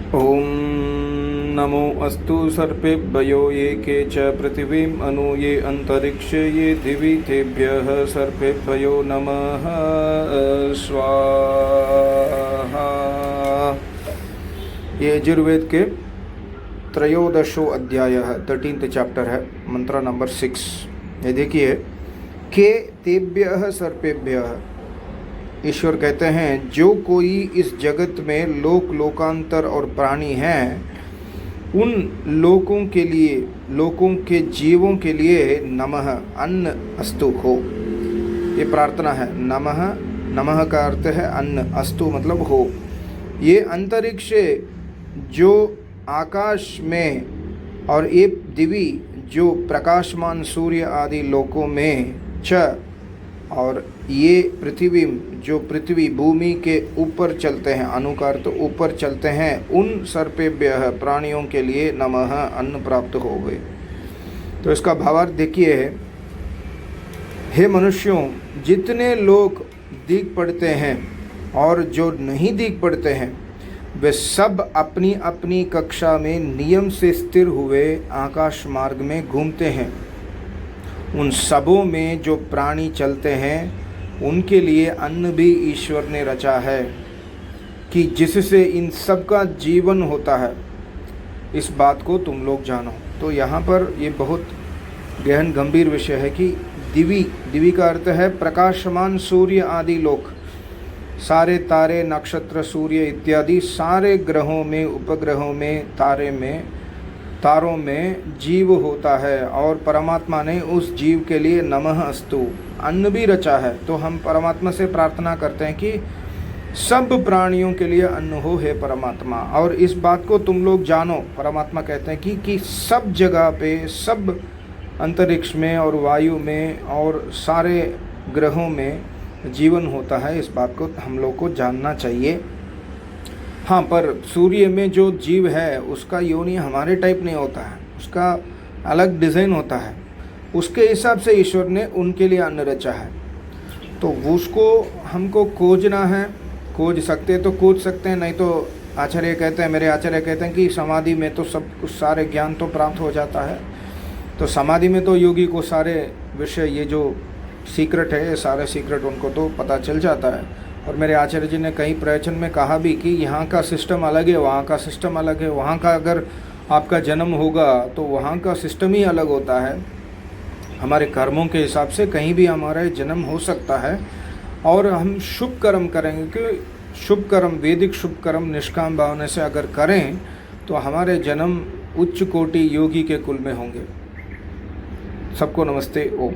ॐ नमो अस्तु सर्पेभ्यो ये के च पृथिवीम् अनु ये अंतरिक्षे ये दिवि तेभ्यः सर्पेभ्यो नमः स्वाहा। ये यजुर्वेद के त्रयोदशो अध्याय है, 13th चैप्टर है, मंत्र नंबर 6। ये देखिए, के तेभ्यः सर्पेभ्यः, ईश्वर कहते हैं जो कोई इस जगत में लोकांतर और प्राणी हैं, उन लोगों के लिए, लोगों के जीवों के लिए नमः अन्न अस्तु हो। ये प्रार्थना है। नमः, नमः का अर्थ है अन्न, अस्तु मतलब हो। ये अंतरिक्ष जो आकाश में और ये दिवी जो प्रकाशमान सूर्य आदि लोकों में च, और ये पृथ्वी जो पृथ्वी भूमि के ऊपर चलते हैं, अनुकार तो ऊपर चलते हैं, उन सर्पेभ्यः प्राणियों के लिए नमः अन्न प्राप्त हो गए। तो इसका भावार्थ देखिए, हे मनुष्यों, जितने लोग दिख पड़ते हैं और जो नहीं दिख पड़ते हैं, वे सब अपनी अपनी कक्षा में नियम से स्थिर हुए आकाश मार्ग में घूमते हैं। उन सबों में जो प्राणी चलते हैं, उनके लिए अन्न भी ईश्वर ने रचा है कि जिससे इन सब का जीवन होता है। इस बात को तुम लोग जानो। तो यहाँ पर ये बहुत गहन गंभीर विषय है कि दिवी, दिवी का अर्थ है प्रकाशमान सूर्य आदि लोक, सारे तारे, नक्षत्र, सूर्य इत्यादि सारे ग्रहों में, उपग्रहों में, तारों में जीव होता है, और परमात्मा ने उस जीव के लिए नमः अस्तु अन्न भी रचा है। तो हम परमात्मा से प्रार्थना करते हैं कि सब प्राणियों के लिए अन्न हो, हे परमात्मा, और इस बात को तुम लोग जानो। परमात्मा कहते हैं कि सब जगह पे, सब अंतरिक्ष में और वायु में और सारे ग्रहों में जीवन होता है। इस बात को हम लोग को जानना चाहिए। हाँ, पर सूर्य में जो जीव है उसका योनि हमारे टाइप नहीं होता है, उसका अलग डिज़ाइन होता है। उसके हिसाब से ईश्वर ने उनके लिए अन्न रचा है। तो उसको हमको खोजना है, खोज सकते तो खोज सकते हैं, नहीं तो आचार्य कहते हैं, मेरे आचार्य कहते हैं कि समाधि में तो सब कुछ, सारे ज्ञान तो प्राप्त हो जाता है। तो समाधि में तो योगी को सारे विषय, ये जो सीक्रेट है, सारे सीक्रेट उनको तो पता चल जाता है। और मेरे आचार्य जी ने कई प्रवचन में कहा भी कि यहाँ का सिस्टम अलग है, वहाँ का सिस्टम अलग है। वहाँ का अगर आपका जन्म होगा तो वहाँ का सिस्टम ही अलग होता है। हमारे कर्मों के हिसाब से कहीं भी हमारा जन्म हो सकता है, और हम शुभ कर्म करेंगे कि शुभ कर्म, वैदिक शुभ कर्म निष्काम भावना से अगर करें तो हमारे जन्म उच्च कोटि योगी के कुल में होंगे। सबको नमस्ते, ओम।